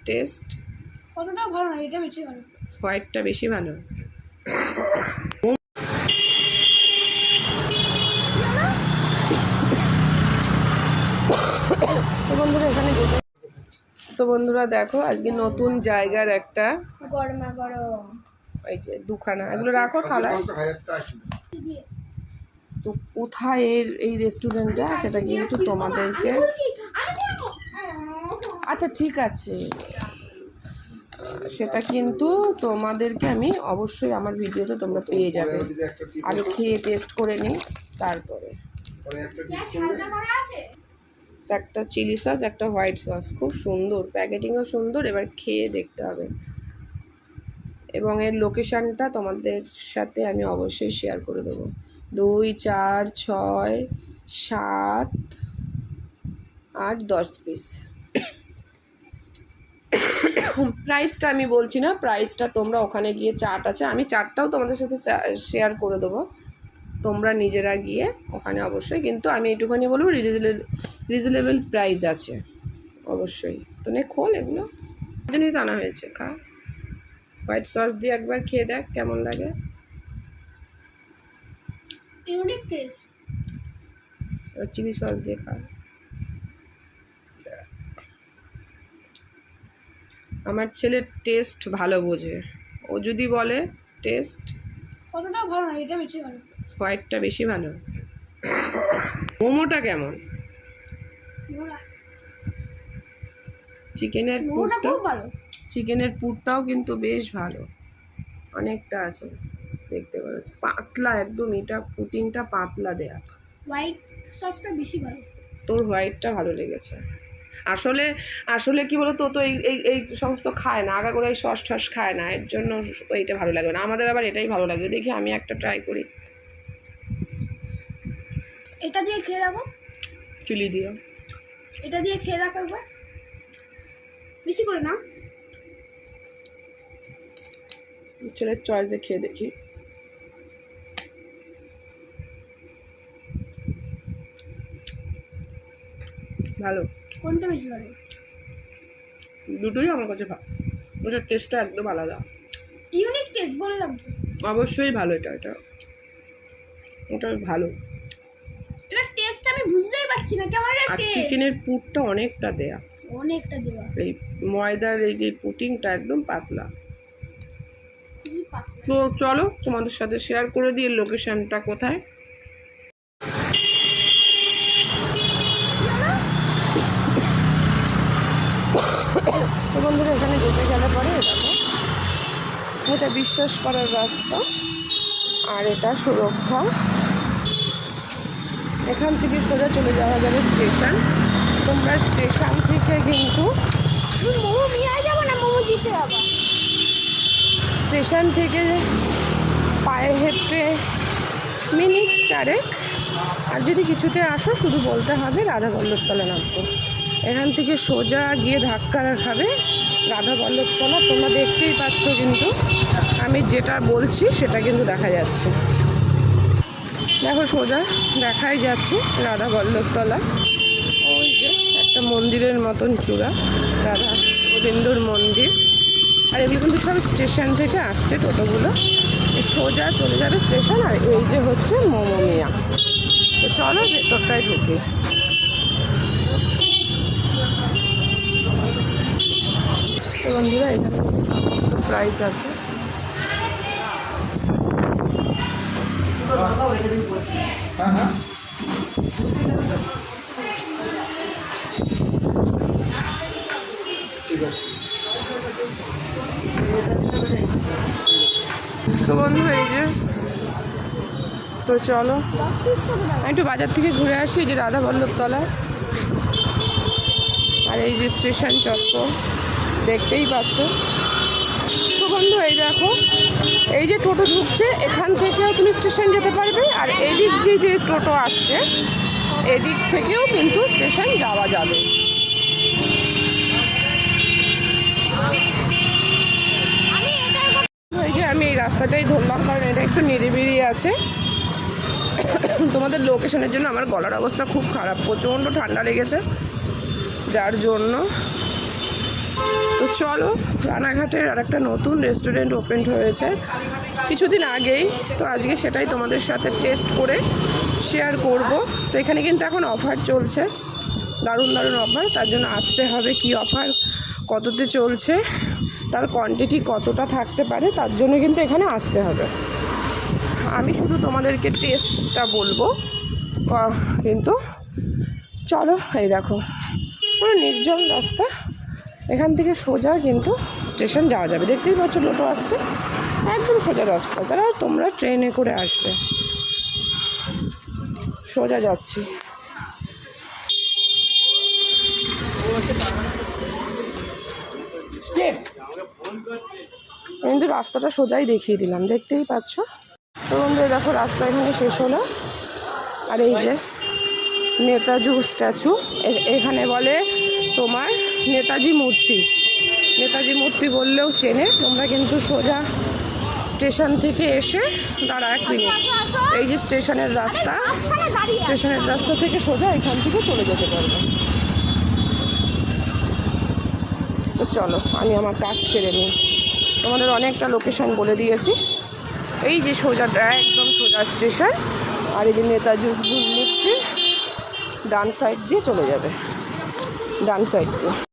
Test কতটা ভালো না, এটা বেশি ভালো, হোয়াইটটা বেশি ভালো। তো বন্ধুরা এখানে তো বন্ধুরা দেখো আজকে নতুন জায়গার একটা গরমা গরম এই যে দুখানা এগুলো রাখো থালায়। তো কোথায় এই রেস্টুরেন্টটা সেটা কিন্তু তোমাদেরকে, আচ্ছা ঠিক আছে, সেটা কিন্তু তোমাদেরকে আমি অবশ্যই আমার ভিডিওতে তোমরা পেয়ে যাবে। আগে খেয়ে টেস্ট করে নিই তারপরে। একটা চিলি সস একটা হোয়াইট সস, খুব সুন্দর, প্যাকেটিংও সুন্দর, এবার খেয়ে দেখতে হবে। এবং এর লোকেশানটা তোমাদের সাথে আমি অবশ্যই শেয়ার করে দেবো। 2, 4, 6, 7, 8, 10 পিস। প্রাইসটা আমি বলছি না, প্রাইসটা তোমরা ওখানে গিয়ে চার্ট আছে, আমি চার্টটাও তোমাদের সাথে শেয়ার করে দেবো, তোমরা নিজেরা গিয়ে ওখানে অবশ্যই। কিন্তু আমি এইটুখানি বলবো রিজনেবল প্রাইস আছে অবশ্যই। তো নে খোল, এগুলো জন্যই তো আনা হয়েছে। খা, হোয়াইট সস দিয়ে একবার খেয়ে দেখ কেমন লাগে। Unique taste. চিলি সস দিয়ে খা। আমার ছেলে টেস্ট ভালো বোঝে, ও যদি বলে টেস্ট কতটা ভালো না, এটা বেশি ভালো, হোয়াইটটা বেশি ভালো। মোমোটা কেমন? চিকেনের পুরটা খুব ভালো, চিকেনের পুরটাও কিন্তু বেশ ভালো, অনেকটা আছে দেখতে পারো, পাতলা একদম, এটা পুটিংটা পাতলা দেয়া। হোয়াইট সসটা বেশি ভালো। তোর হোয়াইটটা ভালো লেগেছে। আসলে আসলে কি বলতো, তো এই এই এই সমস্ত খায় না, আগা করে এই সস টস খায় না, এর জন্য এইটা ভালো লাগবে না। আমাদের আবার এটাই ভালো লাগবে। দেখি আমি একটা ট্রাই করি, এটা দিয়ে খেয়ে রাখো, চিলি দিয়ে। এটা দিয়ে খেয়ে রাখো একবার, বেশি করে না। ছেলের চয়েসে খেয়ে দেখি। ভালো। কোনটা বেশি ভালো? দুটোই আমার কাছে ভালো, ওটার টেস্টটা একদম আলাদা, ইউনিক টেস্ট বললাম তো। অবশ্যই ভালো। এটা ভালো। এটা টেস্ট আমি বুঝতেই পারছি না কেমন আর টেস্ট। চিকেনের পুরটা অনেকটা দেয়া, অনেকটা দেওয়া, এই ময়দার এই যে পুটিংটা একদম পাতলা। তো চলো তোমাদের সাথে শেয়ার করে দিই লোকেশনটা কোথায়। তো বন্ধুরা এখানে যেতে গেলে পরে দেখো, এটা বিশ্বাস করার রাস্তা আর এটা সুরক্ষা। এখান থেকে সোজা চলে যাওয়া যাবে স্টেশন। তোমরা স্টেশন থেকে কিন্তু মোমো নিয়ে যাবো না, মোমো দিতে যাবো। স্টেশন থেকে পায়ে হেঁটে মিনিট 4, আর যদি কিছুতে আসো শুধু বলতে হবে রাধাবল্লভতলা নামবো। এখান থেকে সোজা গিয়ে ধাক্কা খাবে রাধাবল্লভতলা। তোমরা দেখতেই পাচ্ছ, কিন্তু আমি যেটা বলছি সেটা কিন্তু দেখা যাচ্ছে। দেখো সোজা দেখাই যাচ্ছে রাধাবল্লভতলা। ওই যে একটা মন্দিরের মতন চূড়া, রাধা গোবিন্দর মন্দির। আর এগুলো কিন্তু সব স্টেশন থেকে আসছে টোটোগুলো, সোজা চলে যাবে স্টেশন। আর এই যে হচ্ছে মোমো মিয়া। তো চলো ভেতরটায় ঢুকি। তো বন্ধুরা এখানে সমস্ত প্রাইস আছে। তো বন্ধু এই যে, তো চলো আমি একটু বাজার থেকে ঘুরে আসি। যে রাধাবল্লভতলা আর এই যে স্টেশন চত্বর দেখতেই পাচ্ছ। তো বন্ধু এই দেখো, এই যে টোটো ঢুকছে, এখান থেকেও তুমি স্টেশন যেতে পারবে। আর এদিক যে টোটো আসছে, এদিক থেকেও কিন্তু স্টেশন যাওয়া যাবে। এই যে আমি এই রাস্তাটাই ধরলাম, কারণ এটা একটু নিরিবিলি আছে। তোমাদের লোকেশনের জন্য আমার গলার অবস্থা খুব খারাপ, প্রচণ্ড ঠান্ডা লেগেছে যার জন্য। তো চলো, রানাঘাটের আর একটা নতুন রেস্টুরেন্ট ওপেন হয়েছে কিছুদিন আগেই, তো আজকে সেটাই তোমাদের সাথে টেস্ট করে শেয়ার করব। তো এখানে কিন্তু এখন অফার চলছে, দারুণ দারুণ অফার, তার জন্য আসতে হবে। কি অফার, কততে চলছে, তার কোয়ান্টিটি কতটা থাকতে পারে, তার জন্য কিন্তু এখানে আসতে হবে। আমি শুধু তোমাদেরকে টেস্টটা বলবো, কিন্তু চলো। এই দেখো, পুরো নির্জন রাস্তা, এখান থেকে সোজা কিন্তু স্টেশন যাওয়া যাবে। দেখতেই পাচ্ছ টোটো আসছে, একদম সোজা রাস্তা। তারা তোমরা ট্রেনে করে আসবে, সোজা যাচ্ছি। কিন্তু রাস্তাটা সোজাই দেখিয়ে দিলাম, দেখতেই পাচ্ছ। তো বন্ধু দেখো, রাস্তা এখানে শেষ হলো। আর এই যে নেতাজি স্ট্যাচু, এখানে বলে তোমার নেতাজি মূর্তি। নেতাজি মূর্তি বললেও চেনে। তোমরা কিন্তু সোজা স্টেশন থেকে এসে, দাঁড়া এক মিনিট, এই যে স্টেশনের রাস্তা, স্টেশনের রাস্তা থেকে সোজা এখান থেকে চলে যেতে পারবে। তো চলো, আমি আমার কাজ সেরে নিই। তোমাদের অনেকটা লোকেশন বলে দিয়েছি। এই যে সোজা, একদম সোজা স্টেশন, আর এই যে নেতাজি মূর্তি ডান সাইড দিয়ে চলে যাবে, ডান সাইড দিয়ে।